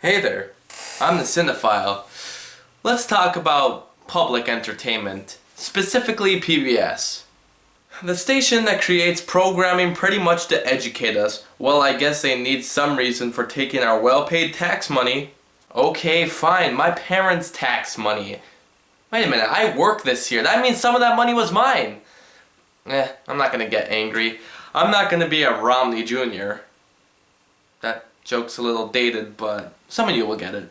Hey there, I'm the Cinephile. Let's talk about public entertainment, specifically PBS. The station that creates programming pretty much to educate us. Well, I guess they need some reason for taking our well-paid tax money. Okay, fine, my parents' tax money. Wait a minute, I worked this year. That means some of that money was mine. I'm not gonna get angry. I'm not gonna be a Romney Jr. That joke's a little dated, but some of you will get it.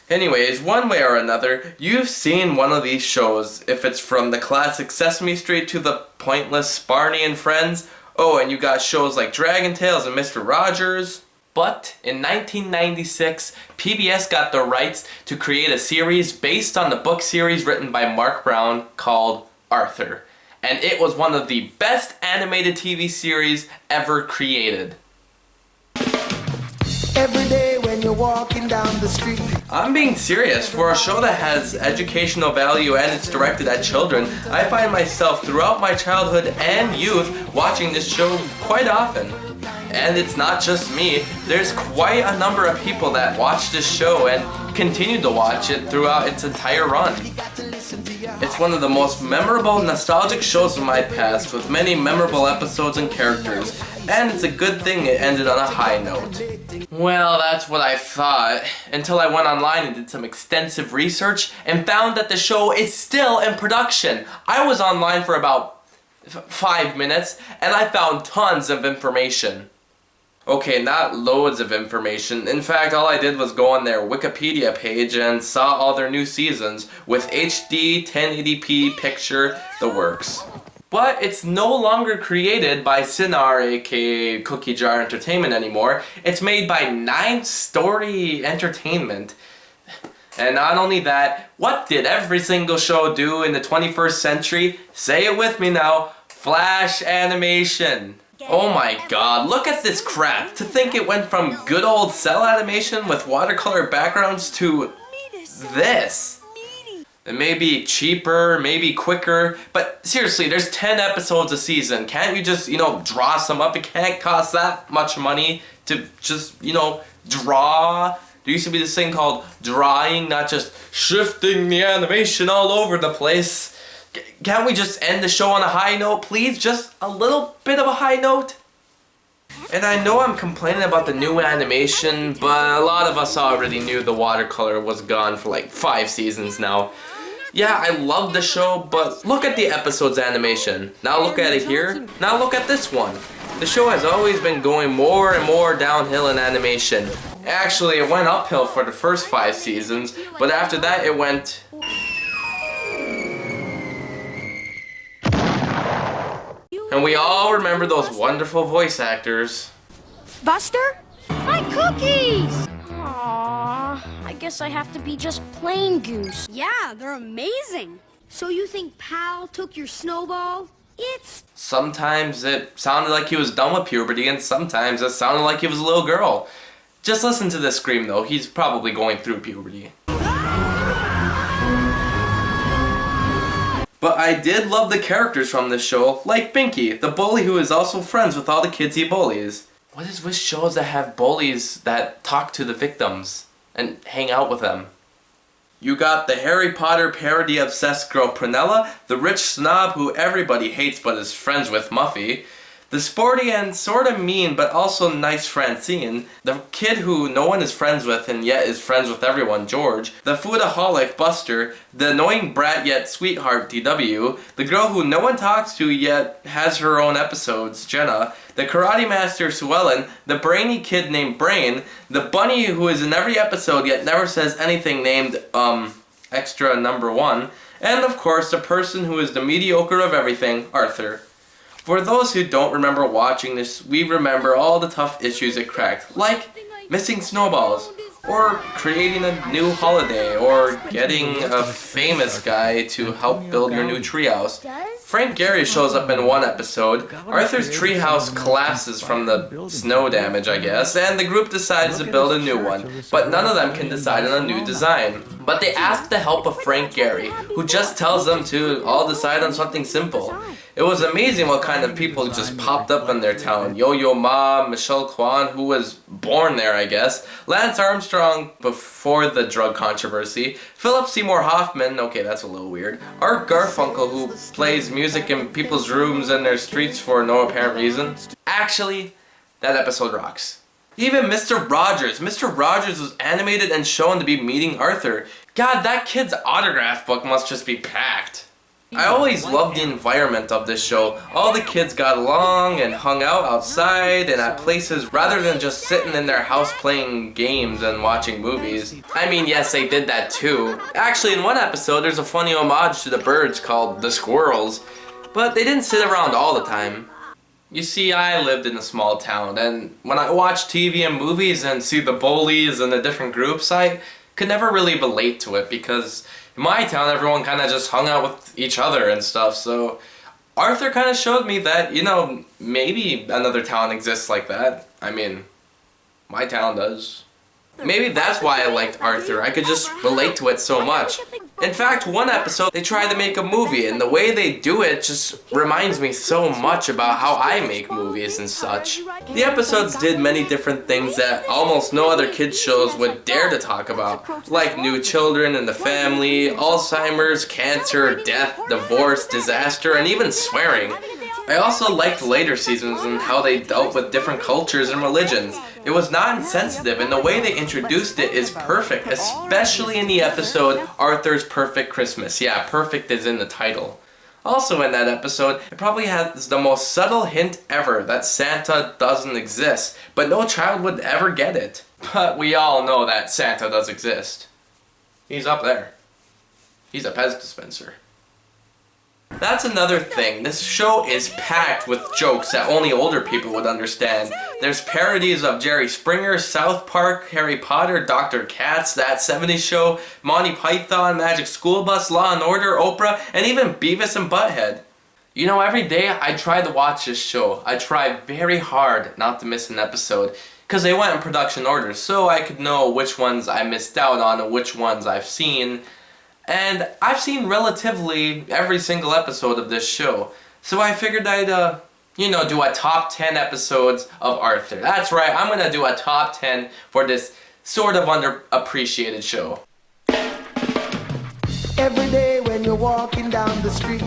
Anyways, one way or another, you've seen one of these shows, if it's from the classic Sesame Street to the pointless Barney and Friends. Oh, and you got shows like Dragon Tales and Mr. Rogers. But in 1996, PBS got the rights to create a series based on the book series written by Mark Brown called Arthur. And it was one of the best animated TV series ever created. Every day when you're walking down the street. I'm being serious. For a show that has educational value and it's directed at children, I find myself throughout my childhood and youth watching this show quite often. And it's not just me, there's quite a number of people that watch this show and continue to watch it throughout its entire run. It's one of the most memorable, nostalgic shows of my past, with many memorable episodes and characters, and it's a good thing it ended on a high note. Well, that's what I thought, until I went online and did some extensive research and found that the show is still in production. I was online for about 5 minutes, and I found tons of information. Okay, not loads of information. In fact, all I did was go on their Wikipedia page and saw all their new seasons with HD, 1080p picture, the works. But it's no longer created by Cinar, aka Cookie Jar Entertainment anymore. It's made by 9 Story Entertainment. And not only that, what did every single show do in the 21st century? Say it with me now, Flash animation. Oh my god, look at this crap! To think it went from good old cell animation with watercolor backgrounds to this. It may be cheaper, maybe quicker, but seriously, there's 10 episodes a season. Can't you just, draw some up? It can't cost that much money to just, draw. There used to be this thing called drawing, not just shifting the animation all over the place. Can't we just end the show on a high note, please? Just a little bit of a high note? And I know I'm complaining about the new animation, but a lot of us already knew the watercolor was gone for like 5 seasons now. Yeah, I love the show, but look at the episode's animation. Now look at it here. Now look at this one. The show has always been going more and more downhill in animation. Actually, it went uphill for the first 5 seasons, but after that it went... And we all remember those wonderful voice actors. Buster? My cookies! Aww, I guess I have to be just plain Goose. Yeah, they're amazing. So you think Pal took your snowball? Sometimes it sounded like he was done with puberty, and sometimes it sounded like he was a little girl. Just listen to this scream though, he's probably going through puberty. But I did love the characters from this show, like Binky, the bully who is also friends with all the kids he bullies. What is with shows that have bullies that talk to the victims and hang out with them? You got the Harry Potter parody obsessed girl Prunella, the rich snob who everybody hates but is friends with Muffy, the sporty and sorta mean but also nice Francine, the kid who no one is friends with and yet is friends with everyone, George, the foodaholic Buster, the annoying brat yet sweetheart DW, the girl who no one talks to yet has her own episodes, Jenna, the karate master Sue Ellen, the brainy kid named Brain, the bunny who is in every episode yet never says anything named, extra number 1, and of course the person who is the mediocre of everything, Arthur. For those who don't remember watching this, we remember all the tough issues it cracked, like missing snowballs, or creating a new holiday, or getting a famous guy to help build your new treehouse. Frank Gehry shows up in one episode, Arthur's treehouse collapses from the snow damage, I guess, and the group decides to build a new one, but none of them can decide on a new design. But they ask the help of Frank Gehry, who just tells them to all decide on something simple. It was amazing what kind of people just popped up in their town. Yo-Yo Ma, Michelle Kwan, who was born there, I guess, Lance Armstrong before the drug controversy, Philip Seymour Hoffman, okay, that's a little weird, Art Garfunkel, who plays music in people's rooms and their streets for no apparent reason. Actually, that episode rocks. Even Mr. Rogers. Mr. Rogers was animated and shown to be meeting Arthur. God, that kid's autograph book must just be packed. I always loved the environment of this show. All the kids got along and hung out outside and at places rather than just sitting in their house playing games and watching movies. I mean, yes, they did that too. Actually, in one episode, there's a funny homage to the birds called the squirrels, but they didn't sit around all the time. You see, I lived in a small town, and when I watch TV and movies and see the bullies and the different groups, I could never really relate to it because in my town, everyone kind of just hung out with each other and stuff, so Arthur kind of showed me that, you know, maybe another town exists like that. I mean, my town does. Maybe that's why I liked Arthur. I could just relate to it so much. In fact, one episode they tried to make a movie, and the way they do it just reminds me so much about how I make movies and such. The episodes did many different things that almost no other kids shows would dare to talk about, like new children and the family, Alzheimer's, cancer, death, divorce, disaster, and even swearing. I also liked later seasons and how they dealt with different cultures and religions. It was not insensitive, and the way they introduced it is perfect, especially in the episode Arthur's Perfect Christmas. Yeah, perfect is in the title. Also in that episode, it probably has the most subtle hint ever that Santa doesn't exist, but no child would ever get it. But we all know that Santa does exist. He's up there. He's a Pez dispenser. That's another thing, this show is packed with jokes that only older people would understand. There's parodies of Jerry Springer, South Park, Harry Potter, Dr. Katz, That 70s Show, Monty Python, Magic School Bus, Law and Order, Oprah, and even Beavis and Butthead. You know, every day I try to watch this show. I try very hard not to miss an episode, because they went in production order, so I could know which ones I missed out on and which ones I've seen. And I've seen relatively every single episode of this show. So I figured I'd, do a top 10 episodes of Arthur. That's right, I'm gonna do a top 10 for this sort of underappreciated show. Every day when you're walking down the street.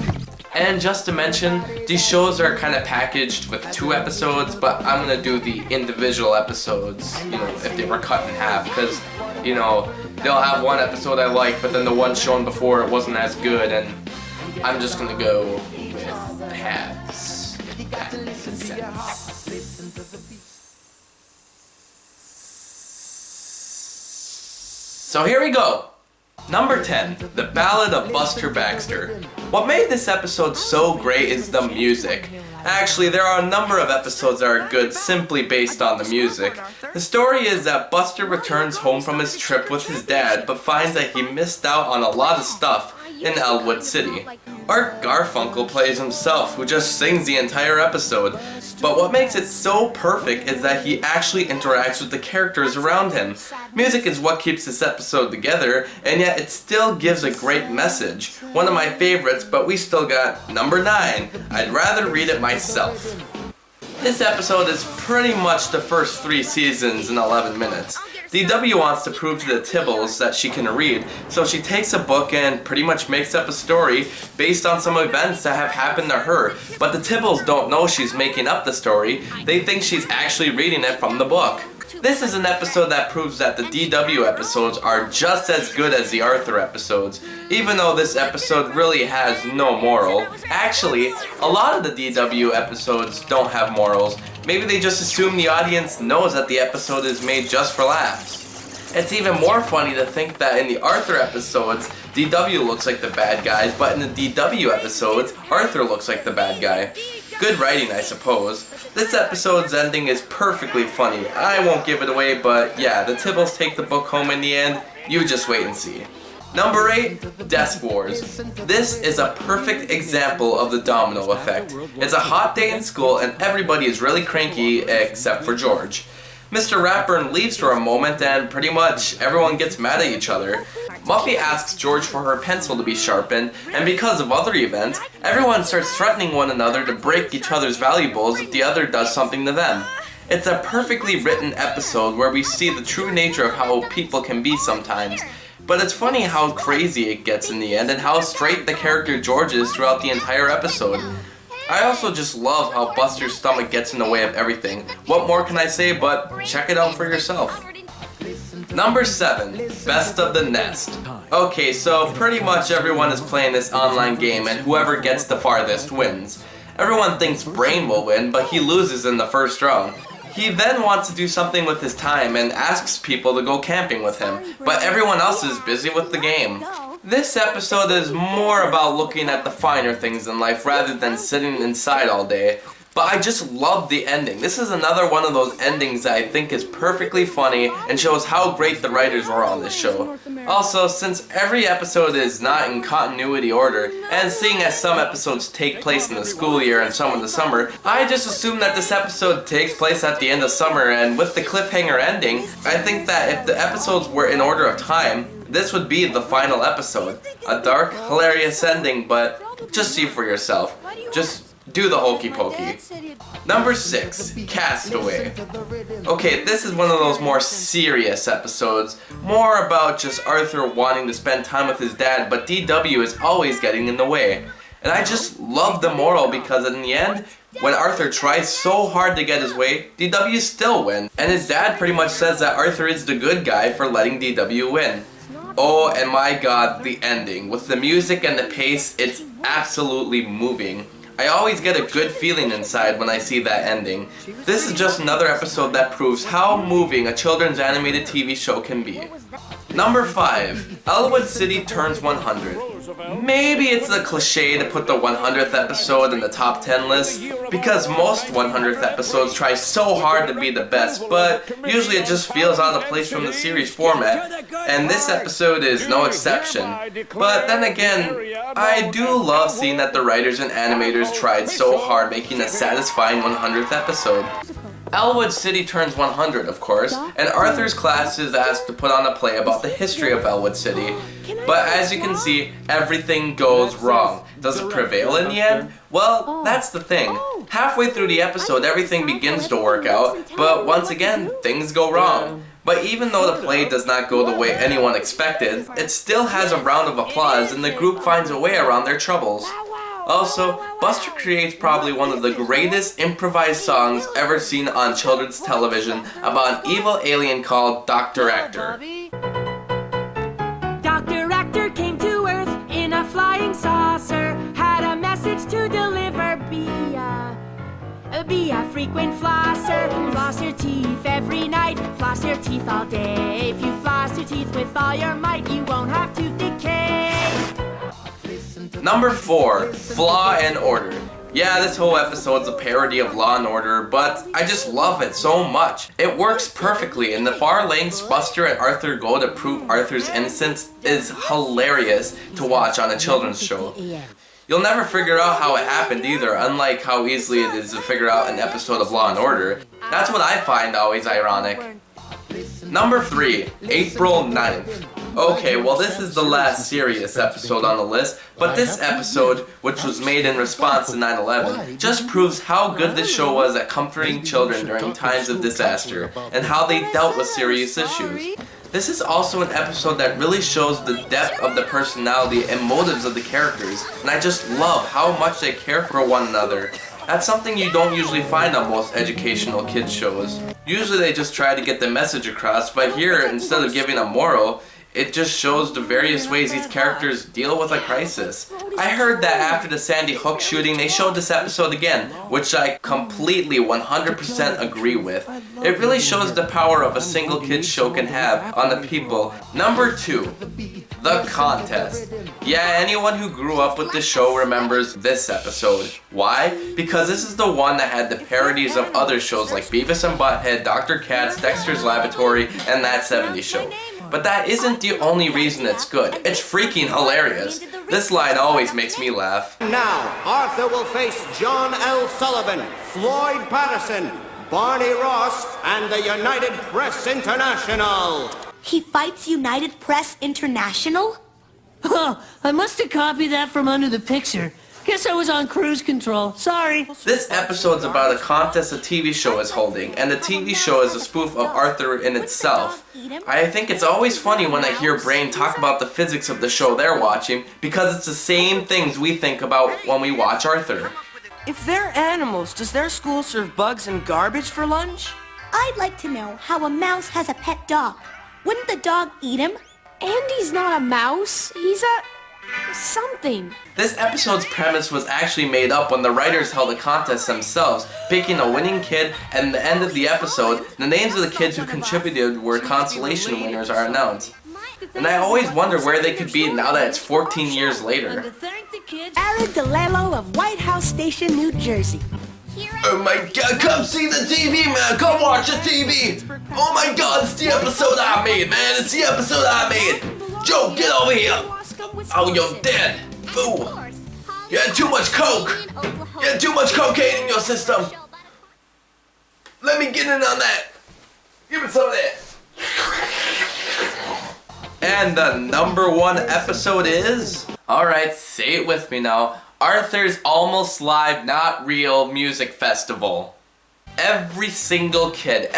And just to mention, these shows are kind of packaged with 2 episodes, but I'm gonna do the individual episodes, if they were cut in half, because, they'll have one episode I like, but then the one shown before it wasn't as good, and I'm just gonna go with halves. If that makes sense. So here we go. Number 10, The Ballad of Buster Baxter. What made this episode so great is the music. Actually, there are a number of episodes that are good simply based on the music. The story is that Buster returns home from his trip with his dad, but finds that he missed out on a lot of stuff in Elwood City. Art Garfunkel plays himself, who just sings the entire episode. But what makes it so perfect is that he actually interacts with the characters around him. Music is what keeps this episode together, and yet it still gives a great message. One of my favorites, but we still got number 9. I'd rather read it myself. This episode is pretty much the first 3 seasons in 11 minutes. DW wants to prove to the Tibbles that she can read, so she takes a book and pretty much makes up a story based on some events that have happened to her. But the Tibbles don't know she's making up the story, they think she's actually reading it from the book. This is an episode that proves that the DW episodes are just as good as the Arthur episodes, even though this episode really has no moral. Actually, a lot of the DW episodes don't have morals. Maybe they just assume the audience knows that the episode is made just for laughs. It's even more funny to think that in the Arthur episodes, DW looks like the bad guys, but in the DW episodes, Arthur looks like the bad guy. Good writing, I suppose. This episode's ending is perfectly funny. I won't give it away, but yeah, the Tibbles take the book home in the end. You just wait and see. Number 8, Desk Wars. This is a perfect example of the domino effect. It's a hot day in school and everybody is really cranky except for George. Mr. Ratburn leaves for a moment and pretty much everyone gets mad at each other. Muffy asks George for her pencil to be sharpened, and because of other events, everyone starts threatening one another to break each other's valuables if the other does something to them. It's a perfectly written episode where we see the true nature of how people can be sometimes. But it's funny how crazy it gets in the end and how straight the character George is throughout the entire episode. I also just love how Buster's stomach gets in the way of everything. What more can I say but check it out for yourself. Number 7, Best of the Nest. Okay, so pretty much everyone is playing this online game and whoever gets the farthest wins. Everyone thinks Brain will win, but he loses in the first round. He then wants to do something with his time and asks people to go camping with him, but everyone else is busy with the game. This episode is more about looking at the finer things in life rather than sitting inside all day. But I just love the ending. This is another one of those endings that I think is perfectly funny and shows how great the writers were on this show. Also, since every episode is not in continuity order, and seeing as some episodes take place in the school year and some in the summer, I just assume that this episode takes place at the end of summer, and with the cliffhanger ending, I think that if the episodes were in order of time, this would be the final episode. A dark, hilarious ending, but just see for yourself. Just do the hokey pokey. Number 6, Castaway. Okay, this is one of those more serious episodes, more about just Arthur wanting to spend time with his dad, but DW is always getting in the way. And I just love the moral because in the end, when Arthur tries so hard to get his way, DW still wins. And his dad pretty much says that Arthur is the good guy for letting DW win. Oh, and my god, the ending. With the music and the pace, it's absolutely moving. I always get a good feeling inside when I see that ending. This is just another episode that proves how moving a children's animated TV show can be. Number 5, Elwood City turns 100. Maybe it's a cliche to put the 100th episode in the top 10 list, because most 100th episodes try so hard to be the best, but usually it just feels out of place from the series format, and this episode is no exception. But then again, I do love seeing that the writers and animators tried so hard making a satisfying 100th episode. Elwood City turns 100, of course, and Arthur's class is asked to put on a play about the history of Elwood City. But as you can see, everything goes wrong. Does it prevail in the end? Well, that's the thing. Halfway through the episode, everything begins to work out, but once again, things go wrong. But even though the play does not go the way anyone expected, it still has a round of applause and the group finds a way around their troubles. Also, Buster creates probably one of the greatest improvised songs ever seen on children's television about an evil alien called Dr. Actor. Dr. Actor came to Earth in a flying saucer, had a message to deliver, be a frequent flosser. Floss your teeth every night, floss your teeth all day. If you floss your teeth with all your might, you won't have tooth decay. Number 4, Flaw and Order. Yeah, this whole episode's a parody of Law and Order, but I just love it so much. It works perfectly, and the far lengths Buster and Arthur go to prove Arthur's innocence is hilarious to watch on a children's show. You'll never figure out how it happened either, unlike how easily it is to figure out an episode of Law and Order. That's what I find always ironic. Number 3, April 9th. Okay, well this is the last serious episode on the list, but this episode, which was made in response to 9/11, just proves how good this show was at comforting children during times of disaster, and how they dealt with serious issues. This is also an episode that really shows the depth of the personality and motives of the characters, and I just love how much they care for one another. That's something you don't usually find on most educational kids shows. Usually they just try to get the message across, but here, instead of giving a moral, it just shows the various ways these characters deal with a crisis. I heard that after the Sandy Hook shooting, they showed this episode again, which I completely 100% agree with. It really shows the power of a single kid's show can have on the people. Number 2, The Contest. Yeah, anyone who grew up with this show remembers this episode. Why? Because this is the one that had the parodies of other shows like Beavis and Butthead, Dr. Katz, Dexter's Laboratory, and That 70s Show. But that isn't the only reason it's good. It's freaking hilarious. This line always makes me laugh. Now, Arthur will face John L. Sullivan, Floyd Patterson, Barney Ross, and the United Press International. He fights United Press International? Oh, I must have copied that from under the picture. Guess I was on cruise control. Sorry. This episode's about a contest a TV show is holding, and the TV show is a spoof of Arthur in itself. I think it's always funny when I hear Brain talk about the physics of the show they're watching, because it's the same things we think about when we watch Arthur. If they're animals, does their school serve bugs and garbage for lunch? I'd like to know how a mouse has a pet dog. Wouldn't the dog eat him? Andy's not a mouse. He's a... something. This episode's premise was actually made up when the writers held a contest themselves, picking a winning kid, and at the end of the episode, the names of the kids who contributed were consolation winners are announced. And I always wonder where they could be now that it's 14 years later. Aaron DeLello of White House Station, New Jersey. Oh my god, come see the TV, man! Come watch the TV! Oh my god, it's the episode I made, man! It's the episode I made! Joe, get over here! Oh, you're dead! Fool! You had too much coke! You had too much cocaine in your system! Let me get in on that! Give me some of that! And the #1 episode is... Alright, say it with me now. Arthur's Almost Live Not Real Music Festival. Every single kid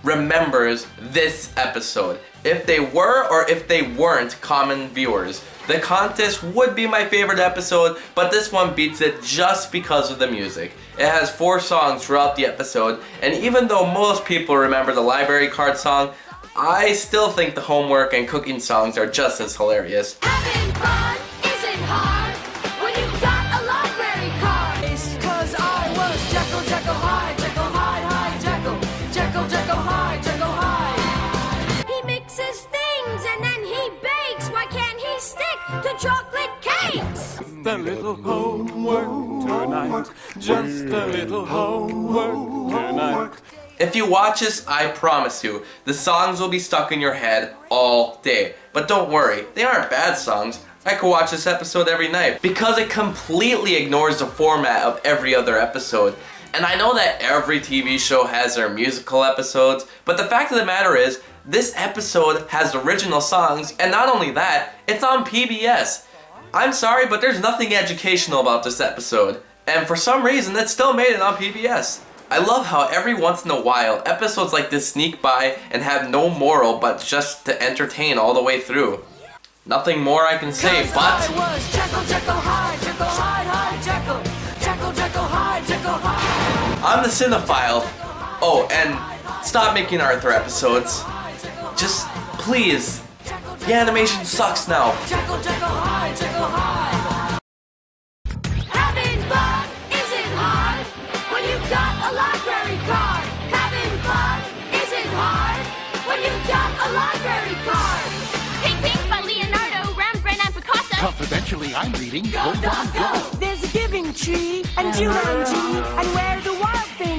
remembers this episode. If they were or if they weren't common viewers. The contest would be my favorite episode, but this one beats it just because of the music. It has 4 songs throughout the episode, and even though most people remember the library card song, I still think the homework and cooking songs are just as hilarious. Having fun isn't hard when you've got a library card. It's 'cause I was Jekyll, Jekyll, Hyde, Jekyll, Hyde, Hyde, Jekyll, Jekyll, Jekyll, Hyde, Jekyll, Hyde. He mixes things and then he bakes. Why can't he stick to chocolate cakes? A little homework tonight, just a little homework tonight. If you watch this, I promise you, the songs will be stuck in your head all day. But don't worry, they aren't bad songs. I could watch this episode every night because it completely ignores the format of every other episode. And I know that every TV show has their musical episodes, but the fact of the matter is, this episode has original songs, and not only that, it's on PBS. I'm sorry, but there's nothing educational about this episode. And for some reason, it still made it on PBS. I love how every once in a while, episodes like this sneak by and have no moral but just to entertain all the way through. Nothing more I can say, but... I was Jekyll, Jekyll, Hyde, Jekyll, Hyde, Hyde, Jekyll, Jekyll, Jekyll, Hyde, Jekyll, Hyde. I'm the Cinephile. Oh, and stop making Arthur episodes. Just, please. The animation sucks now. Jekyll, Jekyll, Hyde, Jekyll, Hyde. Having fun isn't hard when you've got a library card. Having fun isn't hard when you've got a library card. Paintings by Leonardo, Rembrandt, and Picasso. Confidentially, I'm reading Go, Go, Go. There's a giving tree and Jumanji and where the wild things